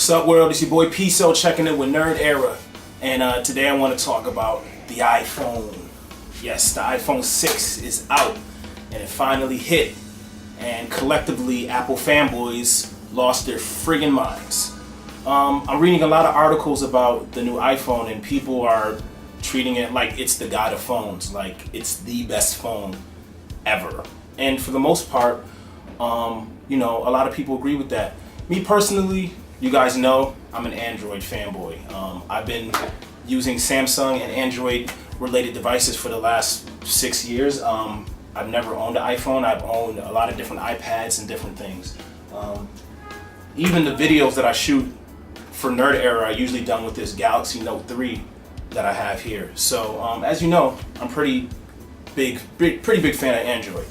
What's up, world? It's your boy P.so checking in with Nerd Era, and today I want to talk about the iPhone. Yes, the iPhone 6 is out, and it finally hit, and collectively Apple fanboys lost their friggin' minds. I'm reading a lot of articles about the new iPhone, and people are treating it like it's the god of phones, like it's the best phone ever. And for the most part, a lot of people agree with that. Me personally, you guys know I'm an Android fanboy. I've been using Samsung and Android related devices for the last 6 years. I've never owned an iPhone. I've owned a lot of different iPads and different things. Even the videos that I shoot for Nerd Era are usually done with this Galaxy Note 3 that I have here. So as you know, I'm pretty big fan of Android.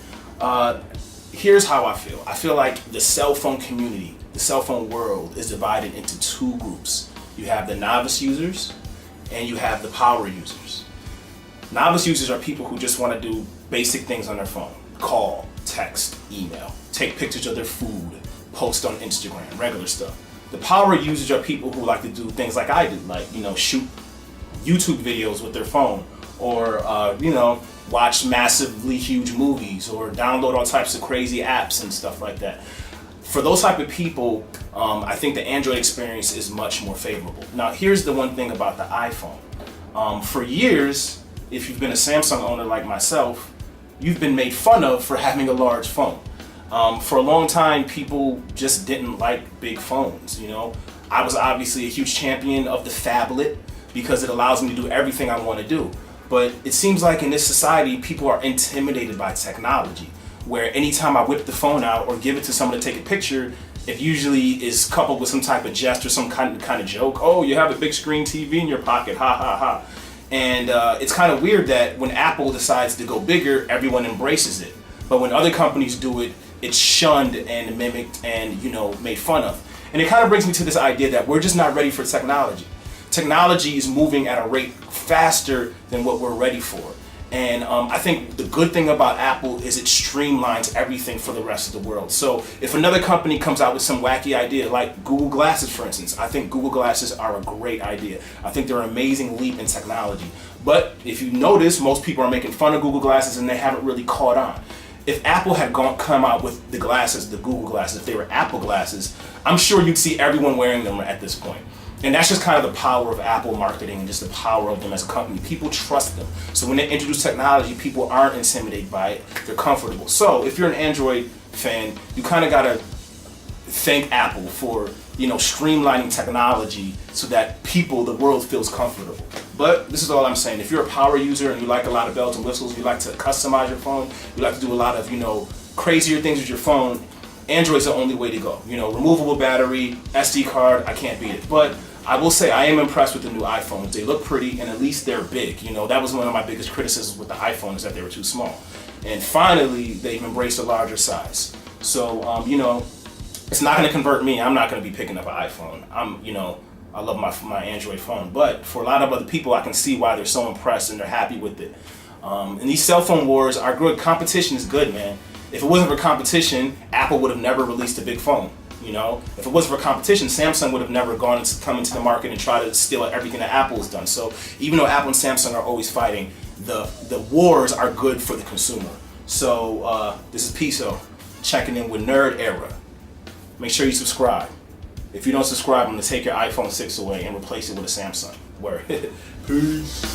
Here's how I feel. I feel like the cell phone community, the cell phone world, is divided into two groups. You have the novice users and you have the power users. Novice users are people who just want to do basic things on their phone. Call, text, email, take pictures of their food, post on Instagram, regular stuff. The power users are people who like to do things like I do, like, shoot YouTube videos with their phone, or watch massively huge movies, or download all types of crazy apps and stuff like that. For those type of people, I think the Android experience is much more favorable. Now, here's the one thing about the iPhone. For years, if you've been a Samsung owner like myself, you've been made fun of for having a large phone. For a long time, people just didn't like big phones. I was obviously a huge champion of the phablet because it allows me to do everything I want to do. But it seems like in this society, people are intimidated by technology, where anytime I whip the phone out or give it to someone to take a picture, it usually is coupled with some type of jest or some kind of joke. Oh, you have a big screen TV in your pocket, ha ha ha. And it's kind of weird that when Apple decides to go bigger, everyone embraces it. But when other companies do it, it's shunned and mimicked and made fun of. And it kind of brings me to this idea that we're just not ready for technology. Technology is moving at a rate faster than what we're ready for. And I think the good thing about Apple is it streamlines everything for the rest of the world. So if another company comes out with some wacky idea, like Google Glasses, for instance, I think Google Glasses are a great idea. I think they're an amazing leap in technology. But if you notice, most people are making fun of Google Glasses and they haven't really caught on. If Apple had come out with the glasses, the Google Glasses, if they were Apple glasses, I'm sure you'd see everyone wearing them at this point. And that's just kind of the power of Apple marketing and just the power of them as a company. People trust them. So when they introduce technology, people aren't intimidated by it. They're comfortable. So if you're an Android fan, you kind of got to thank Apple for, streamlining technology so that the world feels comfortable. But this is all I'm saying. If you're a power user and you like a lot of bells and whistles, you like to customize your phone, you like to do a lot of, crazier things with your phone, Android's the only way to go. Removable battery, SD card, I can't beat it. But I will say I am impressed with the new iPhones. They look pretty, and at least they're big. That was one of my biggest criticisms with the iPhone, is that they were too small. And finally, they've embraced a larger size. So, it's not going to convert me. I'm not going to be picking up an iPhone. I love my Android phone. But for a lot of other people, I can see why they're so impressed and they're happy with it. And these cell phone wars are good. Competition is good, man. If it wasn't for competition, Apple would have never released a big phone. If it wasn't for competition, Samsung would have never come into the market and try to steal everything that Apple has done. So even though Apple and Samsung are always fighting, the wars are good for the consumer. So this is P.so checking in with Nerd Era. Make sure you subscribe. If you don't subscribe, I'm going to take your iPhone 6 away and replace it with a Samsung. Word. Peace.